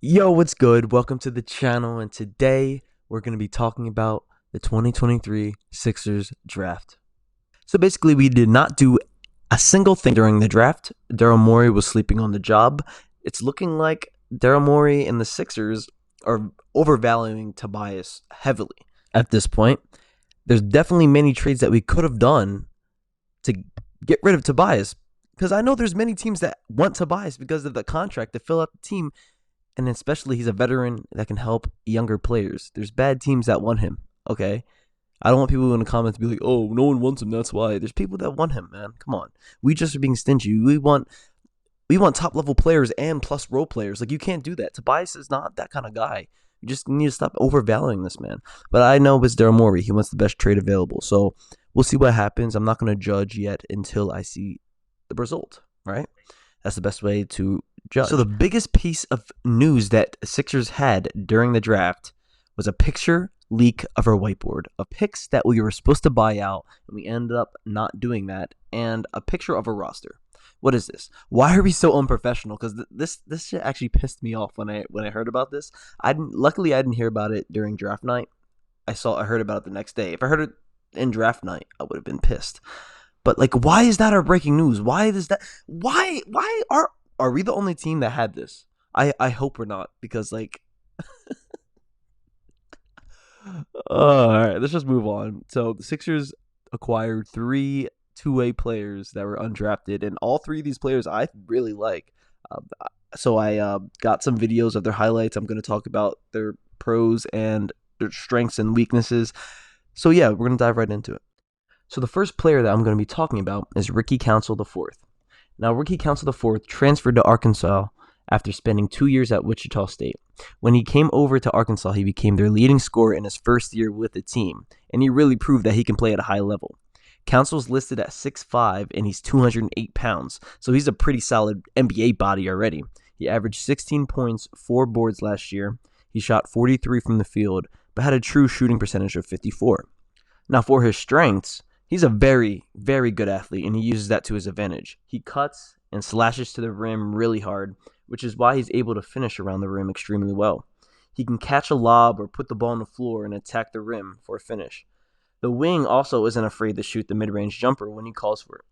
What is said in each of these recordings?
Yo, what's good? Welcome to the channel, and today we're going to be talking about the 2023 Sixers draft. So basically, we did not do a single thing during the draft. Daryl Morey was sleeping on the job. It's looking like Daryl Morey and the Sixers are overvaluing Tobias heavily at this point. There's definitely many trades that we could have done to get rid of Tobias, because I know there's many teams that want Tobias because of the contract to fill out the team. And especially he's a veteran that can help younger players. There's bad teams that want him, okay? I don't want people in the comments to be like, oh, no one wants him, that's why. There's people that want him, man. Come on. We just are being stingy. We want top-level players and plus role players. Like, you can't do that. Tobias is not that kind of guy. You just need to stop overvaluing this man. But I know it's Daryl Morey. He wants the best trade available. So we'll see what happens. I'm not going to judge yet until I see the result, right? That's the best way to judge. So the biggest piece of news that Sixers had during the draft was a picture leak of our whiteboard of picks that we were supposed to buy out, and we ended up not doing that, and a picture of a roster. What is this? Why are we so unprofessional? Because this shit actually pissed me off when I heard about this. Luckily I didn't hear about it during draft night. I heard about it the next day. If I heard it in draft night, I would have been pissed. But like, why is that our breaking news? Why is that? Why are we the only team that had this? I hope we're not, because like, all right, let's just move on. So the Sixers acquired 3 two-way players that were undrafted, and all 3 of these players I really like. So I got some videos of their highlights. I'm going to talk about their pros and their strengths and weaknesses. So yeah, we're going to dive right into it. So the first player that I'm going to be talking about is Ricky Council IV. Now, Ricky Council IV transferred to Arkansas after spending 2 years at Wichita State. When he came over to Arkansas, he became their leading scorer in his first year with the team, and he really proved that he can play at a high level. Council's listed at 6'5", and he's 208 pounds, so he's a pretty solid NBA body already. He averaged 16 points, 4 boards last year. He shot 43 from the field, but had a true shooting percentage of 54. Now, for his strengths, he's a very, very good athlete, and he uses that to his advantage. He cuts and slashes to the rim really hard, which is why he's able to finish around the rim extremely well. He can catch a lob or put the ball on the floor and attack the rim for a finish. The wing also isn't afraid to shoot the mid-range jumper when he calls for it.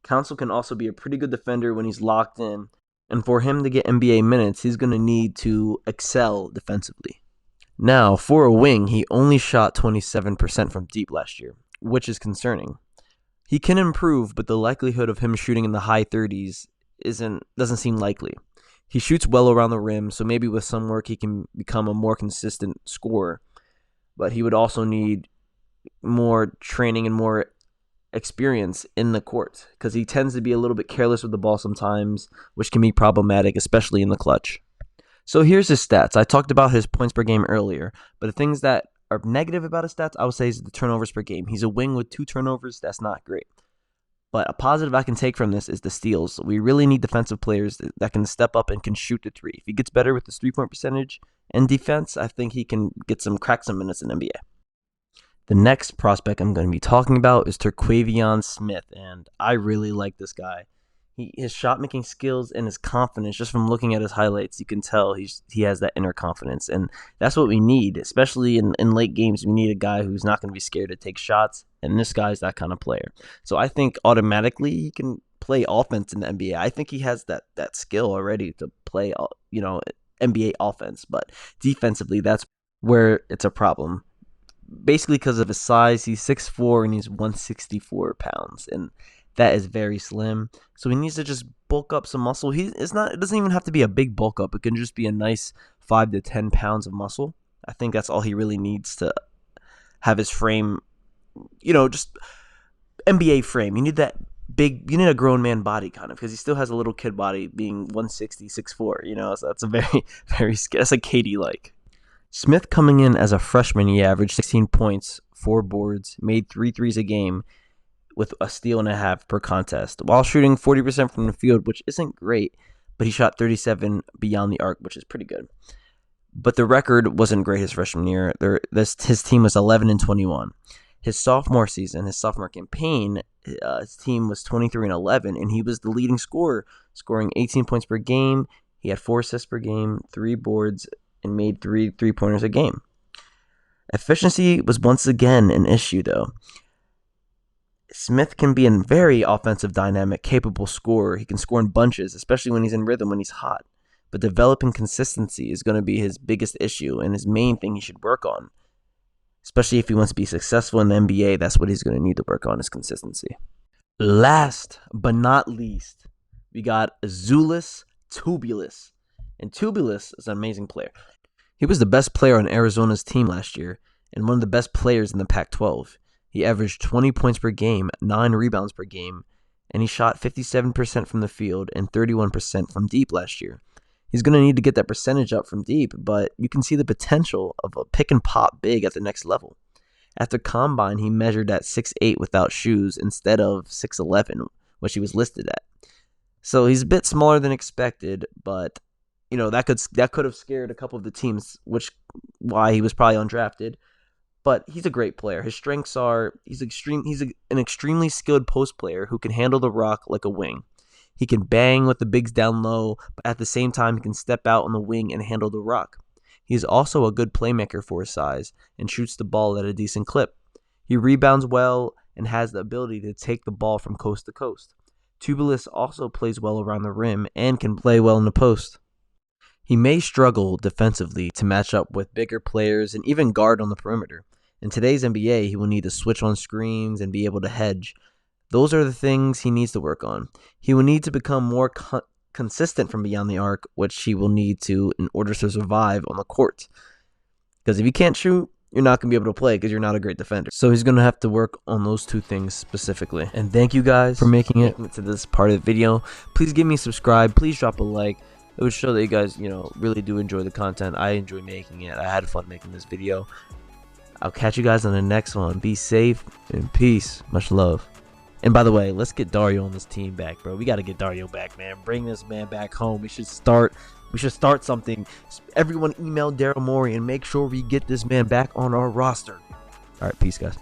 Council can also be a pretty good defender when he's locked in, and for him to get NBA minutes, he's going to need to excel defensively. Now, for a wing, he only shot 27% from deep last year, which is concerning. He can improve, but the likelihood of him shooting in the high 30s doesn't seem likely. He shoots well around the rim, so maybe with some work he can become a more consistent scorer, but he would also need more training and more experience in the court, because he tends to be a little bit careless with the ball sometimes, which can be problematic, especially in the clutch. So here's his stats. I talked about his points per game earlier, but the things that are negative about his stats, I would say, is the turnovers per game. He's a wing with 2 turnovers. That's not great. But a positive I can take from this is the steals. We really need defensive players that can step up and can shoot the 3. If he gets better with his 3-point percentage and defense, I think he can crack some minutes in the NBA. The next prospect I'm going to be talking about is Turquavion Smith, and I really like this guy. His shot-making skills and his confidence, just from looking at his highlights, you can tell he has that inner confidence, and that's what we need, especially in late games. We need a guy who's not going to be scared to take shots, and this guy's that kind of player. So I think automatically he can play offense in the NBA. I think he has that skill already to play, NBA offense, but defensively, that's where it's a problem. Basically because of his size, he's 6'4", and he's 164 pounds, and that is very slim. So he needs to just bulk up some muscle. It doesn't even have to be a big bulk up. It can just be a nice 5 to 10 pounds of muscle. I think that's all he really needs to have his frame, just NBA frame. You need that big, you need a grown man body kind of, because he still has a little kid body being 160, 6'4", so that's a very, very, that's like KD-like. Smith coming in as a freshman, he averaged 16 points, 4 boards, made 3 threes a game, with a steal and a half per contest, while shooting 40% from the field, which isn't great, but he shot 37 beyond the arc, which is pretty good. But the record wasn't great his freshman year. His team was 11-21. His sophomore season, his sophomore campaign, his team was 23-11, and he was the leading scorer, scoring 18 points per game. He had 4 assists per game, 3 boards, and made 3 3-pointers a game. Efficiency was once again an issue, though. Smith can be a very offensive, dynamic, capable scorer. He can score in bunches, especially when he's in rhythm, when he's hot. But developing consistency is going to be his biggest issue and his main thing he should work on. Especially if he wants to be successful in the NBA, that's what he's going to need to work on, is consistency. Last but not least, we got Zulus Tubus. And Tubus is an amazing player. He was the best player on Arizona's team last year and one of the best players in the Pac-12. He averaged 20 points per game, 9 rebounds per game, and he shot 57% from the field and 31% from deep last year. He's going to need to get that percentage up from deep, but you can see the potential of a pick and pop big at the next level. After Combine, he measured at 6'8" without shoes instead of 6'11", which he was listed at. So he's a bit smaller than expected, but that could have scared a couple of the teams, which why he was probably undrafted. But he's a great player. His strengths are he's an extremely skilled post player who can handle the rock like a wing. He can bang with the bigs down low, but at the same time he can step out on the wing and handle the rock. He's also a good playmaker for his size and shoots the ball at a decent clip. He rebounds well and has the ability to take the ball from coast to coast. Tubulus also plays well around the rim and can play well in the post. He may struggle defensively to match up with bigger players and even guard on the perimeter. In today's NBA, he will need to switch on screens and be able to hedge. Those are the things he needs to work on. He will need to become more consistent from beyond the arc, which he will need to in order to survive on the court. Because if you can't shoot, you're not going to be able to play because you're not a great defender. So he's going to have to work on those 2 things specifically. And thank you guys for making it to this part of the video. Please give me a subscribe. Please drop a like. It would show that you guys, really do enjoy the content. I enjoy making it. I had fun making this video. I'll catch you guys on the next one. Be safe and peace. Much love. And by the way, let's get Dario on this team back, bro. We got to get Dario back, man. Bring this man back home. We should start something. Everyone email Daryl Morey and make sure we get this man back on our roster. All right, peace, guys.